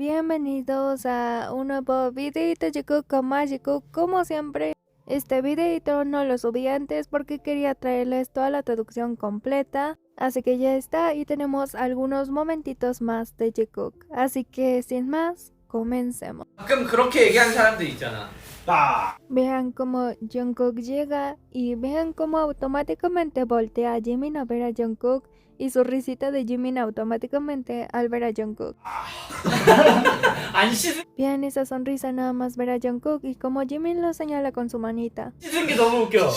Bienvenidos a un nuevo videito Jungkook mágico. Como siempre, este videito no lo subí antes porque quería traerles toda la traducción completa. Así que ya está, y tenemos algunos momentitos más de Jungkook. Así que sin más, comencemos. 가끔 그렇게 얘기하는 사람들 있잖아. Vean cómo Jungkook llega y vean cómo automáticamente voltea a Jimin a ver a Jungkook y su risita de Jimin automáticamente al ver a Jungkook. 안 씻은 Vean esa sonrisa nada más ver a Jungkook y como Jimin lo señala con su manita. 게 너무 웃겨.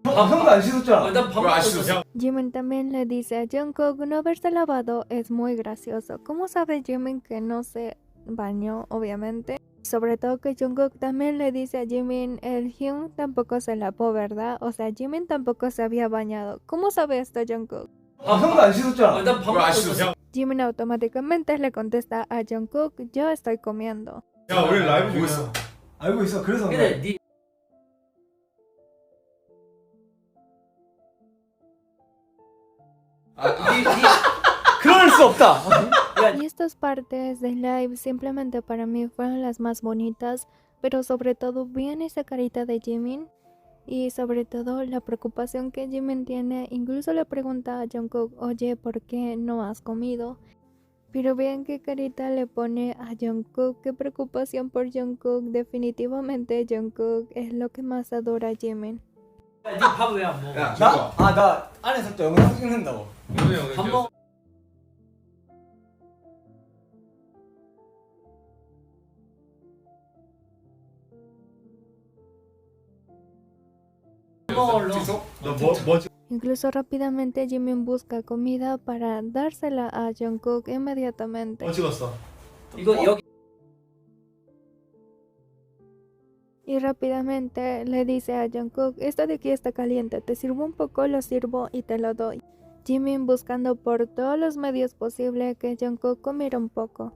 형도 안 씻었잖아. 난 밥 먹고 있었어. Jimin también le dice a Jungkook no haberse lavado es muy gracioso. ¿Cómo sabe Jimin que no se bañó, obviamente? Sobre todo que Jungkook también le dice a Jimin, el Hyun tampoco se lavó, ¿verdad? O sea, Jimin tampoco se había bañado. ¿Cómo sabe esto Jungkook? 형도 안 씻었잖아. 난 밥 먹고 있었어. Jimin automáticamente le contesta a Jungkook, yo estoy comiendo. 야, 우리 라이브 중이야. 알고 있어. 그래서 근데 니 그럴 수 없다. Y estas partes del live simplemente para mí fueron las más bonitas, pero sobre todo vean esa carita de Jimin y sobre todo la preocupación que Jimin tiene. Incluso le pregunta a Jungkook, oye, ¿por qué no has comido? Pero vean qué carita le pone a Jungkook, qué preocupación por Jungkook. Definitivamente Jungkook es lo que más adora a Jimin. 밥 왜 안 먹어? 야, 나 안에서 또 영상 찍는다고. 밥 먹어. 먹을러. Incluso rápidamente Jimin busca comida para dársela a Jungkook inmediatamente. 찍었어? 이거 여기 Y rápidamente le dice a Jungkook, esto de aquí está caliente, te sirvo un poco, lo sirvo y te lo doy. Jimin buscando por todos los medios posibles que Jungkook comiera un poco.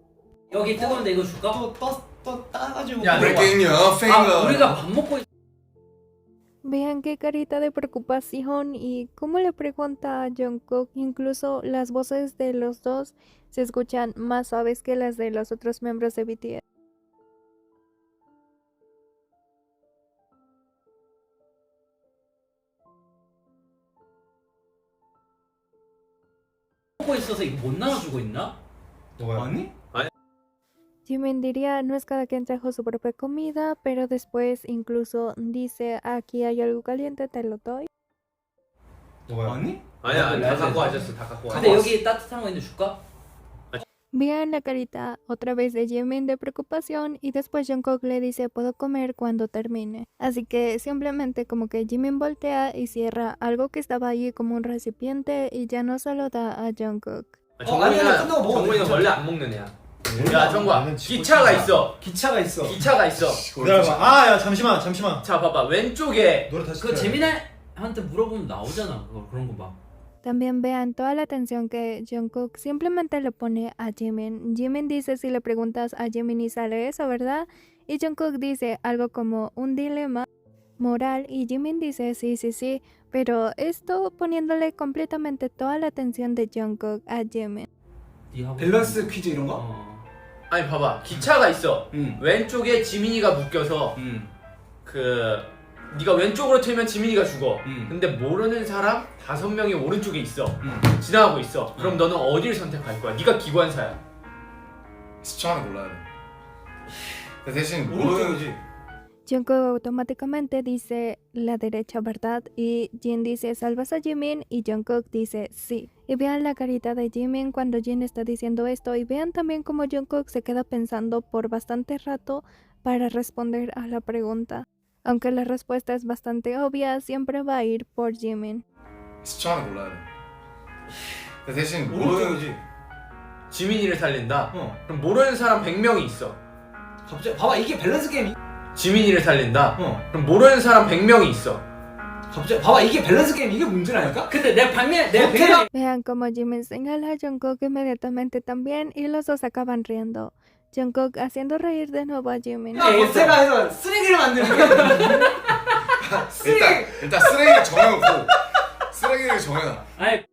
여기 뜨거운데 이거 줄까? 또 따가지고. 야, 우리가 밥 먹고 있... Vean qué carita de preocupación y cómo le pregunta a Jungkook. Incluso las voces de los dos se escuchan más suaves que las de los otros miembros de BTS. 먹고 있어서 이거 못 나눠주고 있나? 아니? Jimin diría, no es cada quien trajo su propia comida, pero después incluso dice, aquí hay algo caliente, te lo doy. 아니? 아니야, 다 갖고 와셨어. 다 갖고 와. 근데 여기 따뜻한 거 있는데 줄까? Vean la carita otra vez de Jimin de preocupación y después Jungkook le dice puedo comer cuando termine. Así que simplemente como que Jimin voltea y cierra algo que estaba ahí como un recipiente y ya no se lo da a Jungkook. 아니야, 끝나고 먹어도 정국이는 돼. 원래 안 먹는 애야. 야, 정국아, 기차가 있어. 기차가 있어. 기차가 있어. 기다려봐. 아, 야, 잠시만. 자, 봐봐. 왼쪽에 노래 다시 그 틀어야 돼. 재민이한테 물어보면 나오잖아. 그런 거 봐. También vean toda la atención que Jungkook simplemente le pone a Jimin. Jimin dice si le preguntas a Jimin y sale eso, ¿verdad? Y Jungkook dice algo como un dilema moral y Jimin dice sí, pero esto poniéndole completamente toda la atención de Jungkook a Jimin. 밸런스 퀴즈 이런 거? 아니 봐봐. 기차가 있어. 응. 왼쪽에 지민이가 묶여서 그 네가 왼쪽으로 틀면 지민이가 죽어. 근데 모르는 사람 5명이 오른쪽에 있어. 지나가고 있어. 그럼 너는 어디를 선택할 거야? 네가 기관사야. 숫자는 몰라야 돼. 근데 대신 모르는 오른쪽이지. Jungkook automáticamente dice la derecha, ¿verdad? Y Jin dice salvas a Jimin y Jungkook dice sí. Y vean la carita de Jimin cuando Jin está diciendo esto y vean también cómo Jungkook se queda pensando por bastante rato para responder a la pregunta. Aunque la respuesta es bastante obvia, siempre va a ir por Jimin. 숫자는 몰라야 돼. 근데 대신 모르는 오른쪽이지. 지민이를 살린다. 어. 그럼 모르는 사람 100명이 있어. 갑자기 봐봐 이게 밸런스 게임. 지민이를 살린다. 어. 그럼 모르는 사람 100명이 있어. 갑자기 봐봐 이게 밸런스 게임 이게 문제라니까? 근데 내 방면 내 어떻게 방면 Vean cómo Jimin señala a Jungkook inmediatamente también y los dos acaban riendo. Jungkook haciendo reír de nuevo a Jimin. 버스가 해서 쓰레기를 만드는 거야. 일단 쓰레기를 정해놓고 살기를 정해놔. 아니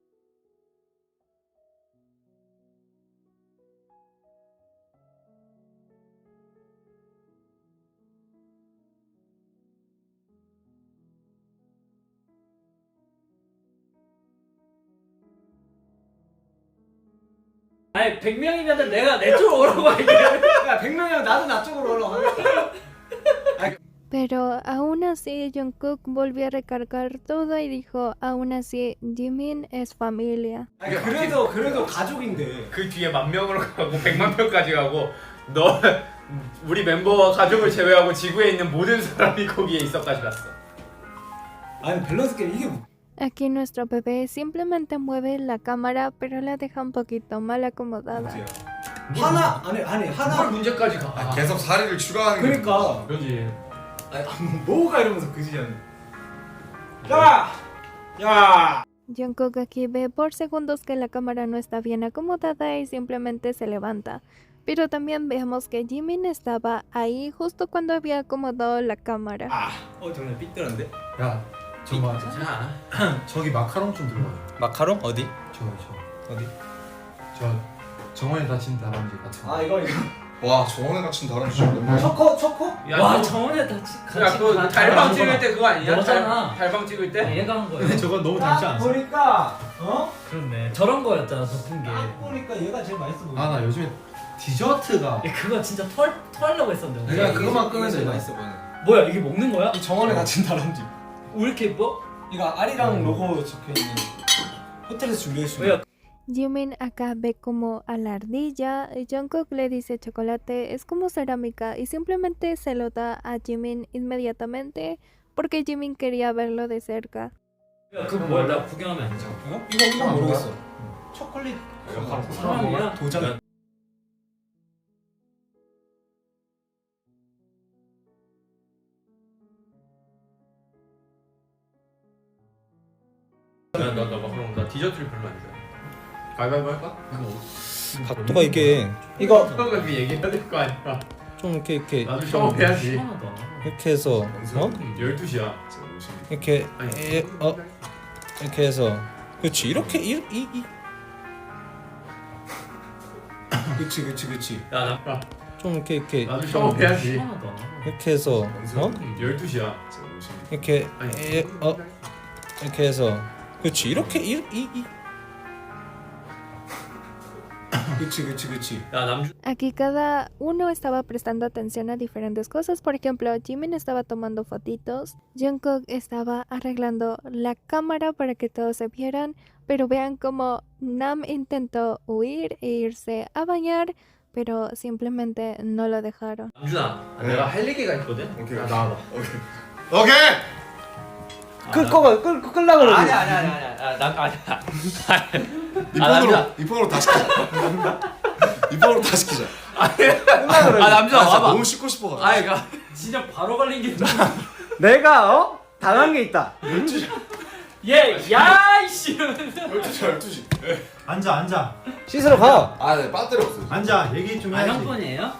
아니 100명이면 내가 내 쪽으로 오라고 할게. 야 100명이면 나도 나 쪽으로 올라가. Pero aún así Jungkook volvió a recargar todo y dijo, aún así Jimin es familia. 아니, 그래도 가족인데. 그 뒤에 10,000명으로 가고 100만 명까지 가고 너 우리 멤버와 가족을 제외하고 지구에 있는 모든 사람이 거기에 있어까지 갔어. 아니 밸런스 게임 이게 Aquí nuestro bebé simplemente mueve la cámara pero la deja un poquito mal acomodada. 문제야. 하나 아니 뭘 하나 문제까지 가. 아, 계속 사리를 추가하는 게. 그러니까 그렇지. 아니 뭐가 이러면서 그지잖아. 야. Jungkook aquí ve por segundos que la cámara no está bien acomodada y simplemente se levanta. Pero también vemos que Jimin estaba ahí justo cuando había acomodado la cámara. 정말 삐뚤한데? 야 저거 자, 저기 마카롱 좀 들어와. 마카롱 어디? 저 어디? 저 정원에 다친 다람쥐 같은 거. 이거 와 정원에 갇힌 다람쥐 좀. 초코? 와 야, 정원에 같이 그 달방 찍을 때 그거 아니냐? 너잖아. 달방 찍을 때? 얘가 한 거야. 근데 저거 너무 닮지 않았어? 보니까 그렇네. 저런 거였잖아 덮은 게. 보니까 얘가 제일 맛있어 보여. 아 나 요즘에 디저트가 그거 진짜 토하려고 했었는데. 내가 그거만 끄면서 제일 이거 맛있어 보이네. 뭐야 이게 먹는 거야? 이 정원에 갇힌 다람쥐. 왜 이렇게 예뻐? 이거 아리랑 로고 적혀 있는 호텔에서 준비해 주신 왜? Jimin acá ve como a la ardilla y Jungkook le dice chocolate es como cerámica y simplemente se lo da a Jimin inmediatamente porque Jimin quería verlo de cerca. 야, 그거 뭐야? 나 구경하면 안 돼. 이거 모르겠어. 초콜릿 사람이야? 도장. 나 마카롱 나 디저트를 별로 안 좋아해. 가위바위보 할까? 각도가 이게 이거 그거가 그 얘기해야 될 거 아니야. 좀 이렇게 나도 샤워해야지. 시원하다. 이렇게 해서 12시야. 이렇게 이렇게 해서 그렇지 이렇게 그치. 야, 좀 이렇게 나도 샤워해야지. 시원하다. 이렇게 해서 12시야. 이렇게 이렇게 해서 그렇지 이렇게 그치. 야, 남주 Aquí cada uno estaba prestando atención a diferentes cosas. Por ejemplo, Jimin estaba tomando fotitos, Jungkook estaba arreglando la cámara para que todos se vieran, pero vean cómo Nam intentó huir e irse a bañar, pero simplemente no lo dejaron. 남준아, 내가 할 얘기가 있거든. 오케이. 야, 나와봐. 오케이. 끌라 그러지. 아니야. 이 폰으로 다 시키자. 이 폰으로 다 시키자. 남준아 진짜 와봐. 너무 씻고 싶어. 아이 가. 진짜 바로 걸린 게. 내가 당한 게 있다. 얘, 야 이씨. 12시. 앉아 씻으러 가. 아, 네, 배터리 없어. 앉아 얘기 좀 아 해야지. 형뿐이에요?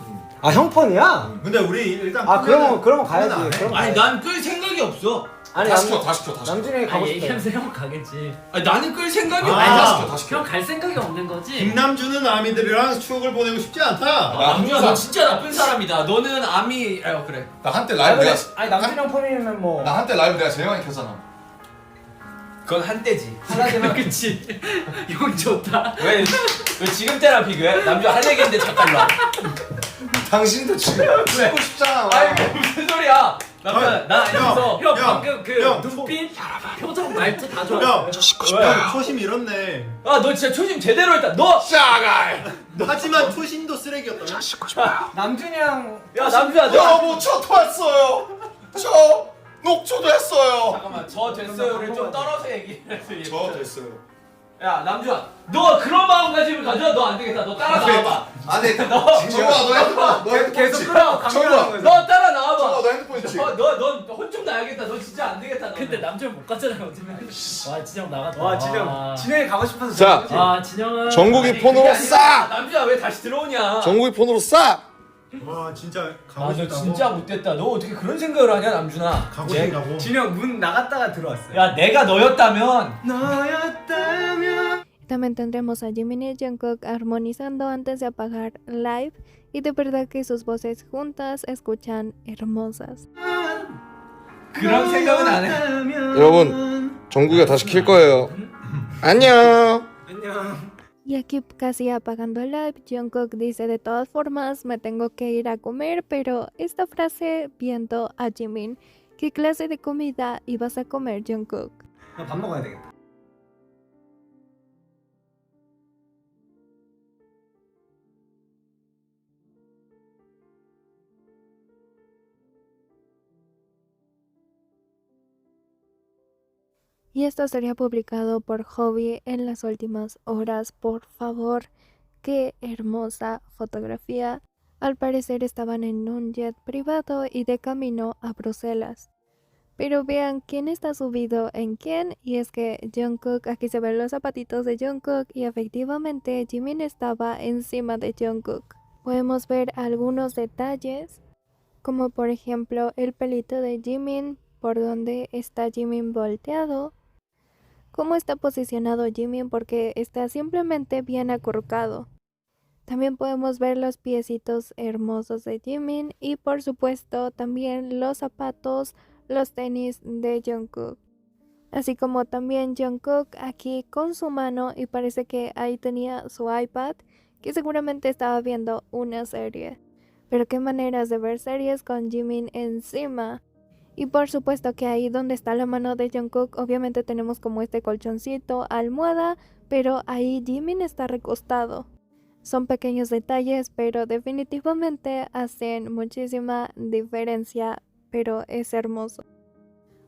아 형폰이야? 근데 우리 일단 그러면 가야지. 안 해? 그럼 아니 난 끌 생각이 없어. 아니 다 시켜. 남준이 아 얘기하면서 형 가겠지. 아니 나는 끌 생각이 아. 없어. 다 시켜. 형 갈 생각이 없는 거지. 김남준은 아미들이랑 추억을 보내고 싶지 않다. 남준아 너 진짜 나쁜 사람이다. 너는 아미 그래. 나 한때 라이브 내가 아니 남준 형 폰이면 뭐 나 한때 라이브 내가 제일 많이 켰잖아. 그건 한때지. 그치. 형 좋다. 왜 지금 때랑 비교해? 남준 할 얘기인데 잠깐 와. 당신도 지금 씻고 싶잖아. 아니 무슨 소리야? 남준 나 여기서 형 형, 방금 그 형, 눈빛, 표정, 말투 다 형, 좋았어. 형 초심 잃었네. 너 진짜 초심 제대로 했다. 너 샤가이. 하지만 초심도 쓰레기였다. 남준이 형 야 남준아 너 여러분 저 토했어요. 저 녹초도 했어요. 잠깐만 저 됐어요를 좀 떨어서 얘기해. 저 됐어요. 야 남준아 너 그런 마음가짐을 가져. 너 안 되겠다. 너 따라 나와봐. 아니 정우아 너 핸드폰 있지? 정우아 너 따라 나와봐. 정우아 너 핸드폰 있지? 너혼 좀 나야겠다. 너 진짜 안 되겠다. 너는. 근데 남편 못 갔잖아요. 어쩌면. 와 진영 나갔다. 와 진영 진영이 가고 싶어서 자, 아 진영은. 정국이 아니, 폰으로 그게 아니라 싹. 남준아 왜 다시 들어오냐? 정국이 폰으로 싹. 와 진짜 가고 아 너 싶다고? 진짜 못됐다. 너 어떻게 그런 생각을 하냐 남준아. 가고 싶다고? 진영 문 나갔다가 들어왔어요. 야 내가 너였다면. 너였다면. También tendremos a Jimin y Jungkook armonizando antes de apagar live y de verdad que sus voces juntas escuchan hermosas. 그런 생각은 안 해. 여러분, 정국이가 다시 킬 거예요. 안녕. 안녕. Y aquí casi apagando el live, Jungkook dice de todas formas me tengo que ir a comer, pero esta frase viendo a Jimin, ¿qué clase de comida ibas a comer, Jungkook? 밥 먹어야 되겠다. Y esto sería publicado por Hobby en las últimas horas. Por favor, qué hermosa fotografía. Al parecer estaban en un jet privado y de camino a Bruselas. Pero vean quién está subido en quién, y es que Jungkook, aquí se ven los zapatitos de Jungkook y efectivamente Jimin estaba encima de Jungkook. Podemos ver algunos detalles, como por ejemplo el pelito de Jimin, por donde está Jimin volteado, cómo está posicionado Jimin porque está simplemente bien acurrucado. También podemos ver los piecitos hermosos de Jimin y por supuesto también los zapatos, los tenis de Jungkook. Así como también Jungkook aquí con su mano y parece que ahí tenía su iPad que seguramente estaba viendo una serie. Pero qué maneras de ver series con Jimin encima. Y por supuesto que ahí donde está la mano de Jungkook obviamente tenemos como este colchoncito, almohada, pero ahí Jimin está recostado. Son pequeños detalles, pero definitivamente hacen muchísima diferencia, pero es hermoso.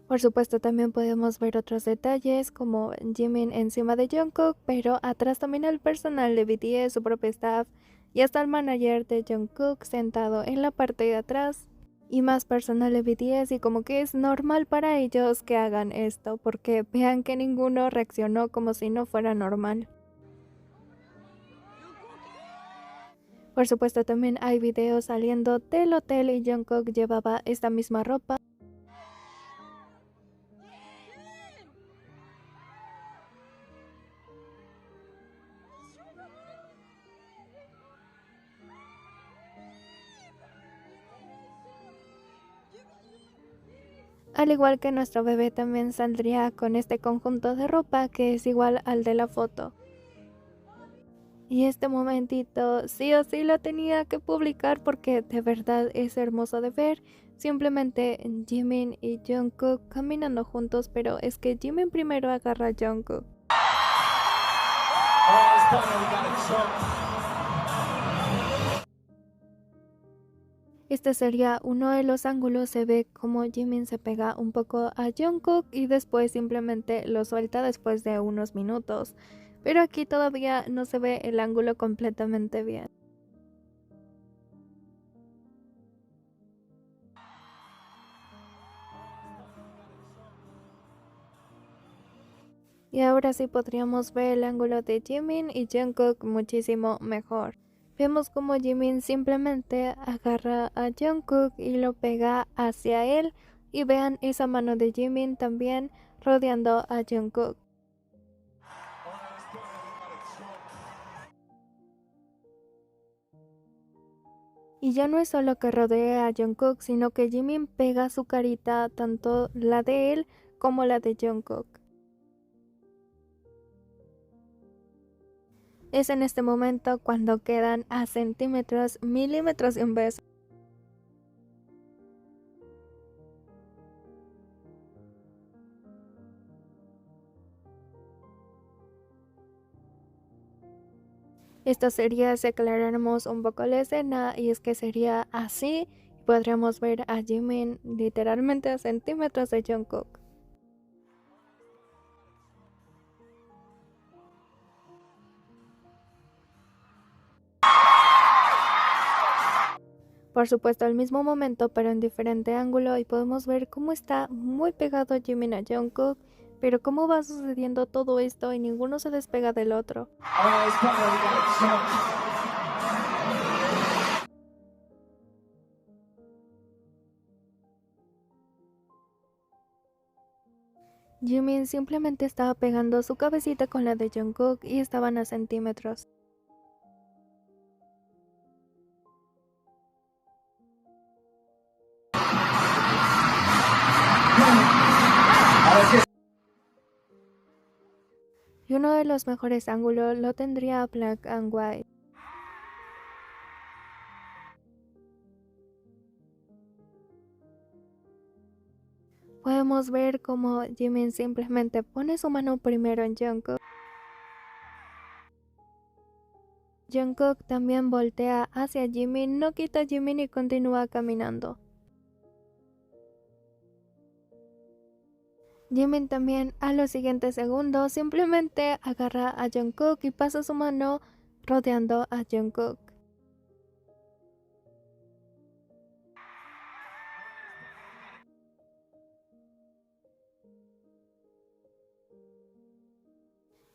Por supuesto también podemos ver otros detalles como Jimin encima de Jungkook, pero atrás también el personal de BTS, su propio staff y hasta el manager de Jungkook sentado en la parte de atrás. Y más personal de BTS y como que es normal para ellos que hagan esto porque vean que ninguno reaccionó como si no fuera normal. Por supuesto también hay videos saliendo del hotel y Jungkook llevaba esta misma ropa. Al igual que nuestro bebé también saldría con este conjunto de ropa que es igual al de la foto. Y este momentito sí o sí lo tenía que publicar porque de verdad es hermoso de ver. Simplemente Jimin y Jungkook caminando juntos, pero es que Jimin primero agarra a Jungkook. Este sería uno de los ángulos, se ve como Jimin se pega un poco a Jungkook y después simplemente lo suelta después de unos minutos. Pero aquí todavía no se ve el ángulo completamente bien. Y ahora sí podríamos ver el ángulo de Jimin y Jungkook muchísimo mejor. Vemos como Jimin simplemente agarra a Jungkook y lo pega hacia él. Y vean esa mano de Jimin también rodeando a Jungkook. Y ya no es solo que rodea a Jungkook, sino que Jimin pega su carita, tanto la de él como la de Jungkook. Es en este momento cuando quedan a centímetros, milímetros de un beso. Esto sería si aclaráramos un poco la escena, y es que sería así, y podríamos ver a Jimin literalmente a centímetros de Jungkook. Por supuesto al mismo momento pero en diferente ángulo, y podemos ver cómo está muy pegado Jimin a Jungkook, pero cómo va sucediendo todo esto y ninguno se despega del otro. Jimin simplemente estaba pegando su cabecita con la de Jungkook y estaban a centímetros. Y uno de los mejores ángulos lo tendría Black and White. Podemos ver cómo Jimin simplemente pone su mano primero en Jungkook. Jungkook también voltea hacia Jimin, no quita a Jimin y continúa caminando. Jimin también a los siguientes segundos simplemente agarra a Jungkook y pasa su mano rodeando a Jungkook.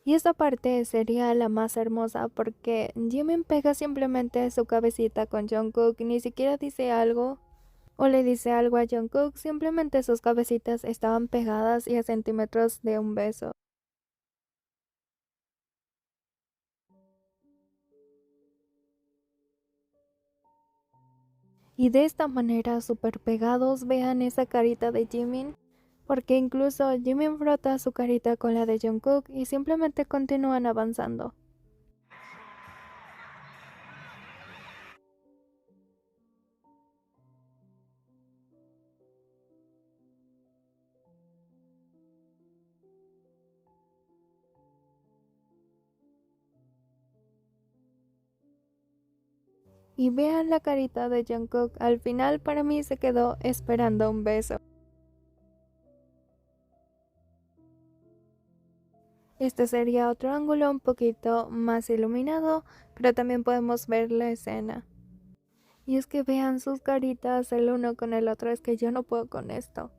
Y esta parte sería la más hermosa porque Jimin pega simplemente su cabecita con Jungkook, ni siquiera dice algo o le dice algo a Jungkook, simplemente sus cabecitas estaban pegadas y a centímetros de un beso. Y de esta manera súper pegados vean esa carita de Jimin, porque incluso Jimin frota su carita con la de Jungkook y simplemente continúan avanzando. Y vean la carita de Jungkook, al final para mí se quedó esperando un beso. Este sería otro ángulo un poquito más iluminado, pero también podemos ver la escena. Y es que vean sus caritas el uno con el otro, es que yo no puedo con esto.